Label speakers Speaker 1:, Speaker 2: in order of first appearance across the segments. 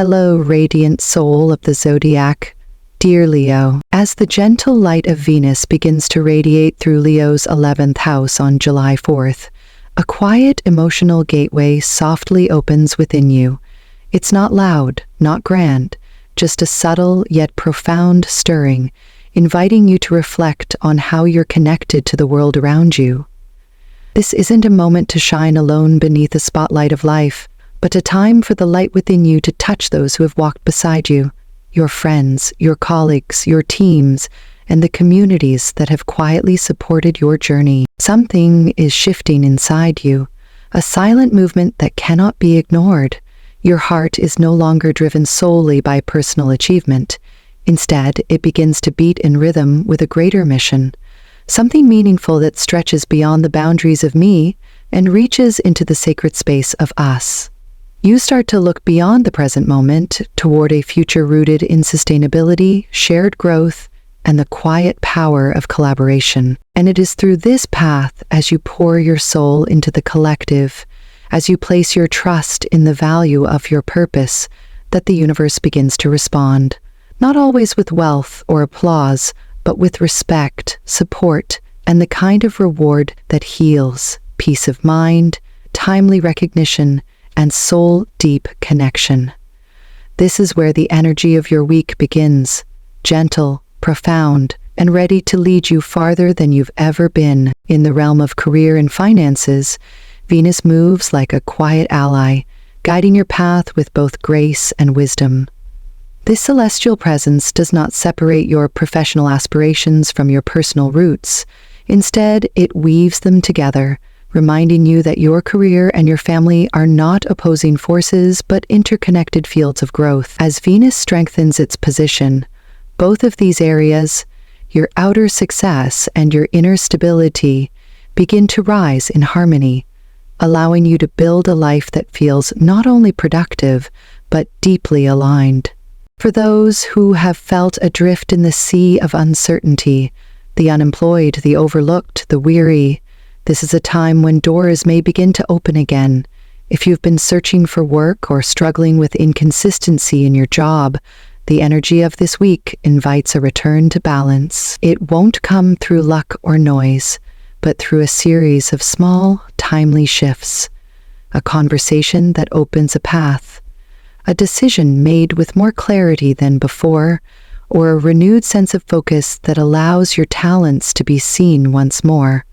Speaker 1: Hello, radiant soul of the zodiac. Dear Leo, as the gentle light of Venus begins to radiate through Leo's 11th house on July 4th, a quiet emotional gateway softly opens within you. It's not loud, not grand, just a subtle yet profound stirring, inviting you to reflect on how you're connected to the world around you. This isn't a moment to shine alone beneath the spotlight of life, but a time for the light within you to touch those who have walked beside you, your friends, your colleagues, your teams, and the communities that have quietly supported your journey. Something is shifting inside you, a silent movement that cannot be ignored. Your heart is no longer driven solely by personal achievement. Instead, it begins to beat in rhythm with a greater mission, something meaningful that stretches beyond the boundaries of me and reaches into the sacred space of us. You start to look beyond the present moment toward a future rooted in sustainability, shared growth, and the quiet power of collaboration. And it is through this path, as you pour your soul into the collective, as you place your trust in the value of your purpose, that the universe begins to respond, not always with wealth or applause, but with respect, support, and the kind of reward that heals, peace of mind, timely recognition, and soul-deep connection. This is where the energy of your week begins, gentle, profound, and ready to lead you farther than you've ever been. In the realm of career and finances, Venus moves like a quiet ally, guiding your path with both grace and wisdom. This celestial presence does not separate your professional aspirations from your personal roots. Instead, it weaves them together, reminding you that your career and your family are not opposing forces but interconnected fields of growth. As Venus strengthens its position, both of these areas, your outer success and your inner stability, begin to rise in harmony, allowing you to build a life that feels not only productive but deeply aligned. For those who have felt adrift in the sea of uncertainty, the unemployed, the overlooked, the weary, this is a time when doors may begin to open again. If you've been searching for work or struggling with inconsistency in your job, the energy of this week invites a return to balance. It won't come through luck or noise, but through a series of small, timely shifts. A conversation that opens a path, a decision made with more clarity than before, or a renewed sense of focus that allows your talents to be seen once more.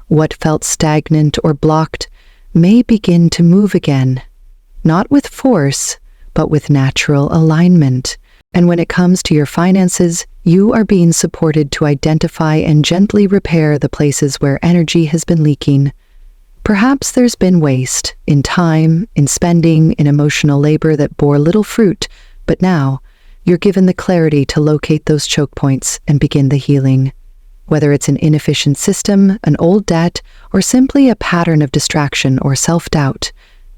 Speaker 1: What felt stagnant or blocked may begin to move again, not with force, but with natural alignment. And when it comes to your finances, you are being supported to identify and gently repair the places where energy has been leaking. Perhaps there's been waste in time, in spending, in emotional labor that bore little fruit, but now you're given the clarity to locate those choke points and begin the healing. Whether it's an inefficient system, an old debt, or simply a pattern of distraction or self-doubt,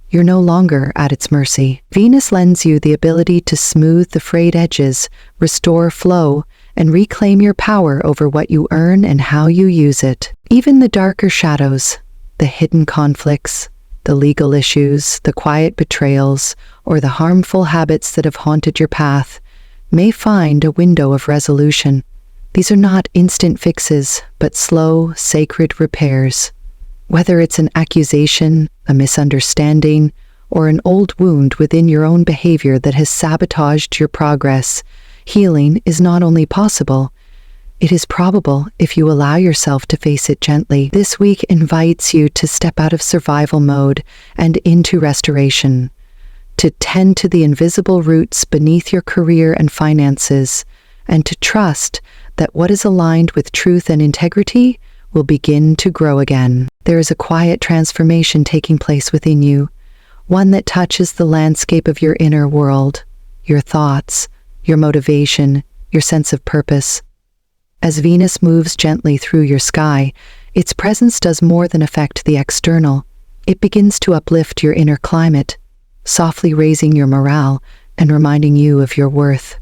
Speaker 1: you're no longer at its mercy. Venus lends you the ability to smooth the frayed edges, restore flow, and reclaim your power over what you earn and how you use it. Even the darker shadows, the hidden conflicts, the legal issues, the quiet betrayals, or the harmful habits that have haunted your path, may find a window of resolution. These are not instant fixes, but slow, sacred repairs. Whether it's an accusation, a misunderstanding, or an old wound within your own behavior that has sabotaged your progress, healing is not only possible, it is probable if you allow yourself to face it gently. This week invites you to step out of survival mode and into restoration, to tend to the invisible roots beneath your career and finances, and to trust that what is aligned with truth and integrity will begin to grow again. There is a quiet transformation taking place within you, one that touches the landscape of your inner world, your thoughts, your motivation, your sense of purpose. As Venus moves gently through your sky, its presence does more than affect the external. It begins to uplift your inner climate, softly raising your morale and reminding you of your worth.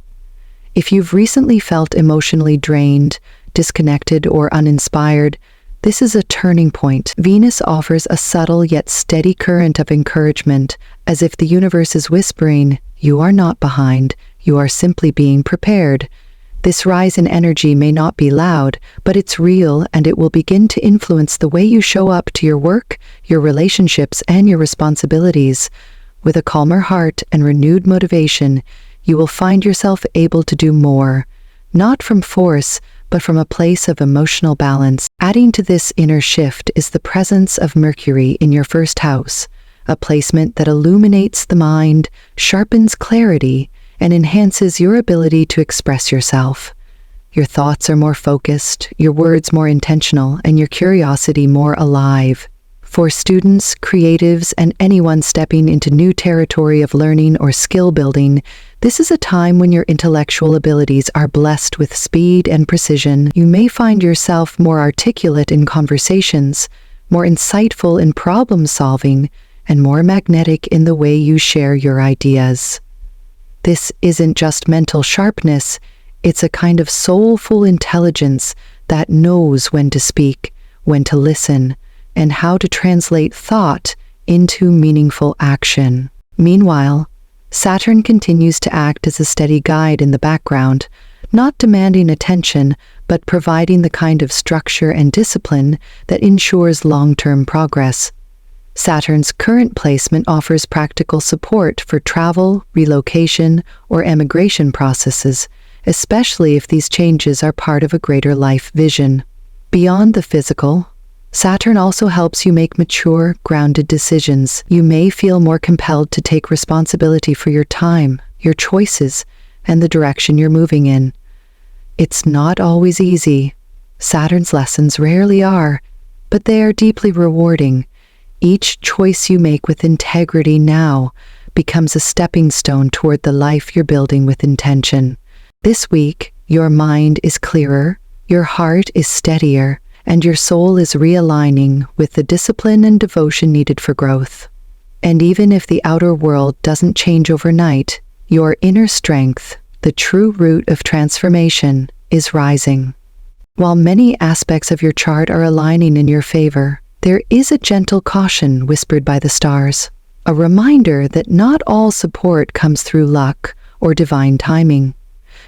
Speaker 1: If you've recently felt emotionally drained, disconnected, or uninspired, This is a turning point. Venus offers a subtle yet steady current of encouragement, as if the universe is whispering, "You are not behind, you are simply being prepared." This rise in energy may not be loud, but it's real, and it will begin to influence the way you show up to your work, your relationships, and your responsibilities. With a calmer heart and renewed motivation, you will find yourself able to do more, not from force, but from a place of emotional balance. Adding to this inner shift is the presence of Mercury in your first house, a placement that illuminates the mind, sharpens clarity, and enhances your ability to express yourself. Your thoughts are more focused, your words more intentional, and your curiosity more alive. For students, creatives, and anyone stepping into new territory of learning or skill building, this is a time when your intellectual abilities are blessed with speed and precision. You may find yourself more articulate in conversations, more insightful in problem solving, and more magnetic in the way you share your ideas. This isn't just mental sharpness, it's a kind of soulful intelligence that knows when to speak, when to listen, and how to translate thought into meaningful action. Meanwhile, Saturn continues to act as a steady guide in the background, not demanding attention, but providing the kind of structure and discipline that ensures long-term progress. Saturn's current placement offers practical support for travel, relocation, or emigration processes, especially if these changes are part of a greater life vision. Beyond the physical, Saturn also helps you make mature, grounded decisions. You may feel more compelled to take responsibility for your time, your choices, and the direction you're moving in. It's not always easy. Saturn's lessons rarely are, but they are deeply rewarding. Each choice you make with integrity now becomes a stepping stone toward the life you're building with intention. This week, your mind is clearer, your heart is steadier, and your soul is realigning with the discipline and devotion needed for growth. And even if the outer world doesn't change overnight, your inner strength, the true root of transformation, is rising. While many aspects of your chart are aligning in your favor, there is a gentle caution whispered by the stars, a reminder that not all support comes through luck or divine timing.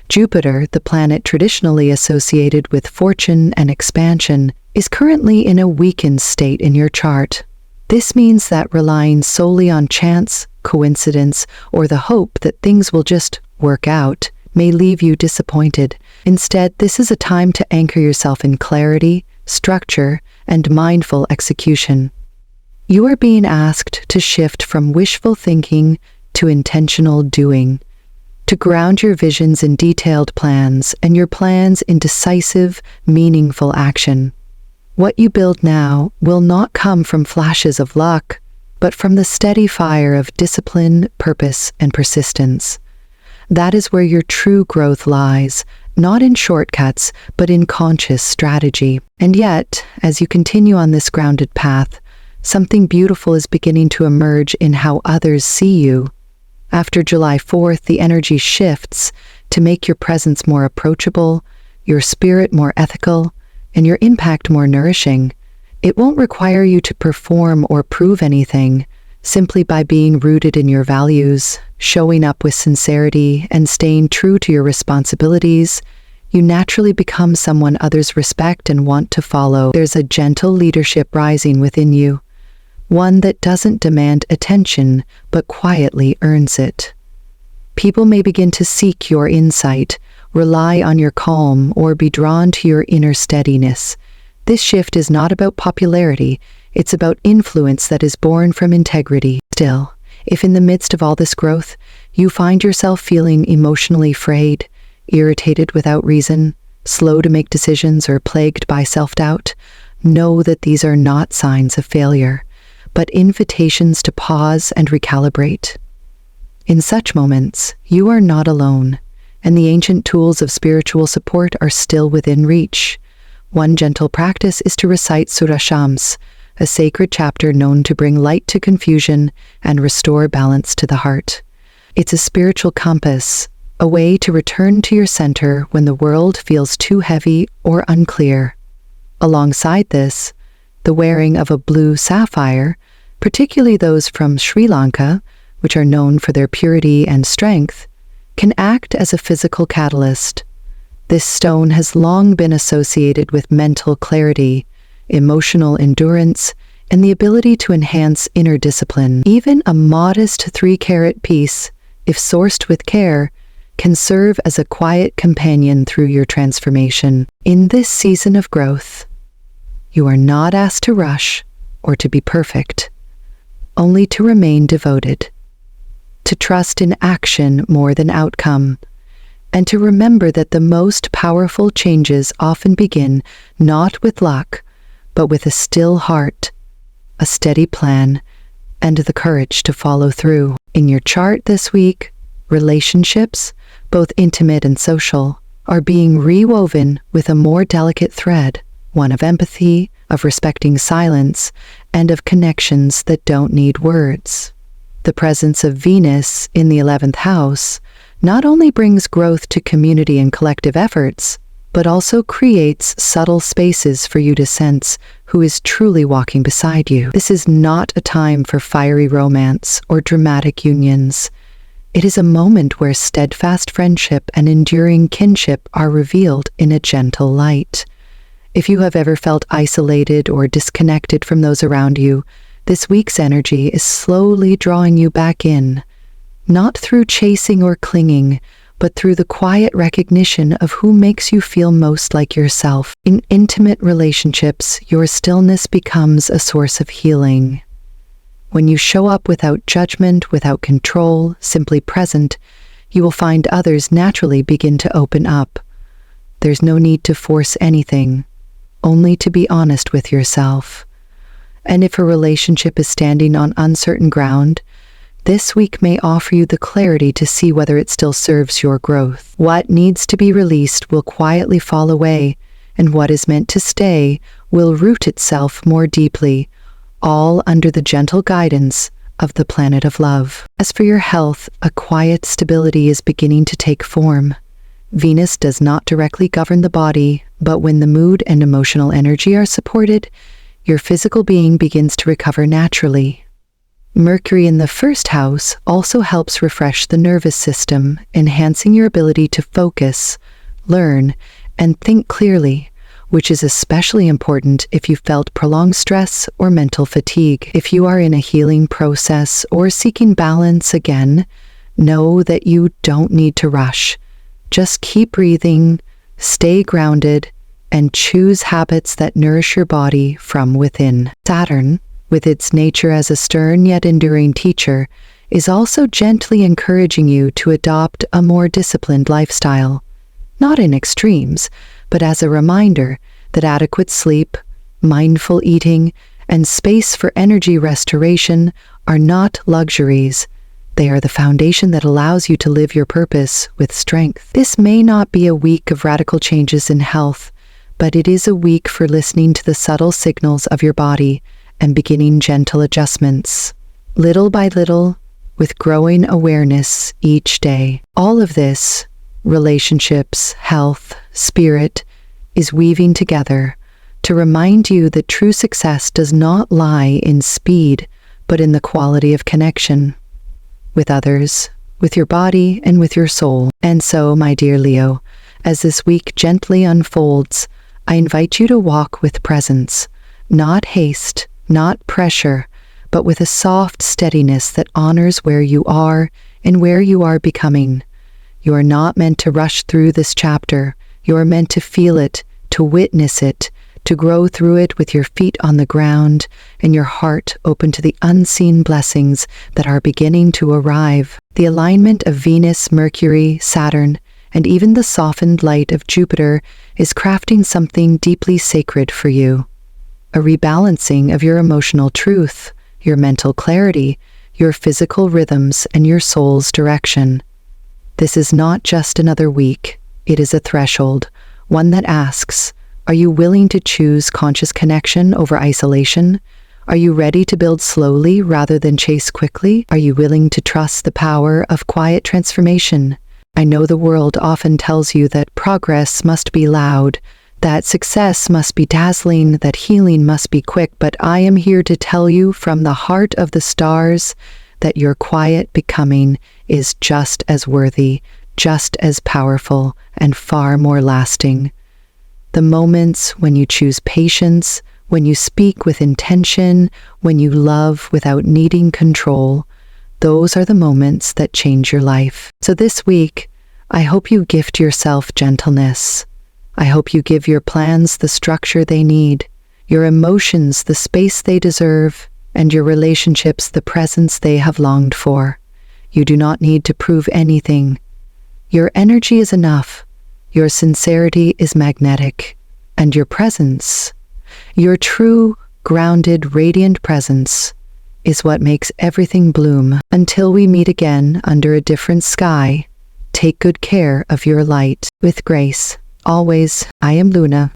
Speaker 1: Jupiter, the planet traditionally associated with fortune and expansion, is currently in a weakened state in your chart. This means that relying solely on chance, coincidence, or the hope that things will just work out may leave you disappointed. Instead, this is a time to anchor yourself in clarity, structure, and mindful execution. You are being asked to shift from wishful thinking to intentional doing, to ground your visions in detailed plans and your plans in decisive, meaningful action. What you build now will not come from flashes of luck, but from the steady fire of discipline, purpose, and persistence. That is where your true growth lies, not in shortcuts, but in conscious strategy. And yet, as you continue on this grounded path, something beautiful is beginning to emerge in how others see you. After July 4th, the energy shifts to make your presence more approachable, your spirit more ethical, and your impact more nourishing. It won't require you to perform or prove anything. Simply by being rooted in your values, showing up with sincerity, and staying true to your responsibilities, you naturally become someone others respect and want to follow. There's a gentle leadership rising within you, one that doesn't demand attention, but quietly earns it. People may begin to seek your insight, rely on your calm, or be drawn to your inner steadiness. This shift is not about popularity, it's about influence that is born from integrity. Still, if in the midst of all this growth, you find yourself feeling emotionally frayed, irritated without reason, slow to make decisions, or plagued by self-doubt, know that these are not signs of failure, but invitations to pause and recalibrate. In such moments, you are not alone, and the ancient tools of spiritual support are still within reach. One gentle practice is to recite Surah Shams, a sacred chapter known to bring light to confusion and restore balance to the heart. It's a spiritual compass, a way to return to your center when the world feels too heavy or unclear. Alongside this, the wearing of a blue sapphire, particularly those from Sri Lanka, which are known for their purity and strength, can act as a physical catalyst. This stone has long been associated with mental clarity, emotional endurance, and the ability to enhance inner discipline. Even a modest 3-carat piece, if sourced with care, can serve as a quiet companion through your transformation. In this season of growth, you are not asked to rush or to be perfect, only to remain devoted, to trust in action more than outcome, and to remember that the most powerful changes often begin not with luck, but with a still heart, a steady plan, and the courage to follow through. In your chart this week, relationships, both intimate and social, are being rewoven with a more delicate thread, one of empathy, of respecting silence, and of connections that don't need words. The presence of Venus in the 11th house not only brings growth to community and collective efforts, but also creates subtle spaces for you to sense who is truly walking beside you. This is not a time for fiery romance or dramatic unions. It is a moment where steadfast friendship and enduring kinship are revealed in a gentle light. If you have ever felt isolated or disconnected from those around you, this week's energy is slowly drawing you back in, not through chasing or clinging, but through the quiet recognition of who makes you feel most like yourself. In intimate relationships, your stillness becomes a source of healing. When you show up without judgment, without control, simply present, you will find others naturally begin to open up. There's no need to force anything, only to be honest with yourself. And if a relationship is standing on uncertain ground, this week may offer you the clarity to see whether it still serves your growth. What needs to be released will quietly fall away, and what is meant to stay will root itself more deeply, all under the gentle guidance of the planet of love. As for your health, a quiet stability is beginning to take form. Venus does not directly govern the body, but when the mood and emotional energy are supported, your physical being begins to recover naturally. Mercury in the 1st house also helps refresh the nervous system, enhancing your ability to focus, learn, and think clearly, which is especially important if you felt prolonged stress or mental fatigue. If you are in a healing process or seeking balance again, know that you don't need to rush. Just keep breathing, stay grounded, and choose habits that nourish your body from within. Saturn, with its nature as a stern yet enduring teacher, is also gently encouraging you to adopt a more disciplined lifestyle. Not in extremes, but as a reminder that adequate sleep, mindful eating, and space for energy restoration are not luxuries. They are the foundation that allows you to live your purpose with strength. This may not be a week of radical changes in health, but it is a week for listening to the subtle signals of your body and beginning gentle adjustments, little by little, with growing awareness each day. All of this, relationships, health, spirit, is weaving together to remind you that true success does not lie in speed, but in the quality of connection with others, with your body, and with your soul. And so, my dear Leo, as this week gently unfolds, I invite you to walk with presence, not haste, not pressure, but with a soft steadiness that honors where you are and where you are becoming. You are not meant to rush through this chapter. You are meant to feel it, to witness it, to grow through it with your feet on the ground and your heart open to the unseen blessings that are beginning to arrive. The alignment of Venus, Mercury, Saturn, and even the softened light of Jupiter is crafting something deeply sacred for you. A rebalancing of your emotional truth, your mental clarity, your physical rhythms, and your soul's direction. This is not just another week. It is a threshold, one that asks, are you willing to choose conscious connection over isolation? Are you ready to build slowly rather than chase quickly? Are you willing to trust the power of quiet transformation? I know the world often tells you that progress must be loud, that success must be dazzling, that healing must be quick, but I am here to tell you from the heart of the stars that your quiet becoming is just as worthy, just as powerful, and far more lasting. The moments when you choose patience, when you speak with intention, when you love without needing control, those are the moments that change your life. So this week, I hope you gift yourself gentleness. I hope you give your plans the structure they need, your emotions the space they deserve, and your relationships the presence they have longed for. You do not need to prove anything. Your energy is enough. Your sincerity is magnetic. And your presence, your true, grounded, radiant presence, is what makes everything bloom. Until we meet again under a different sky, take good care of your light. With grace, always, I am Luna.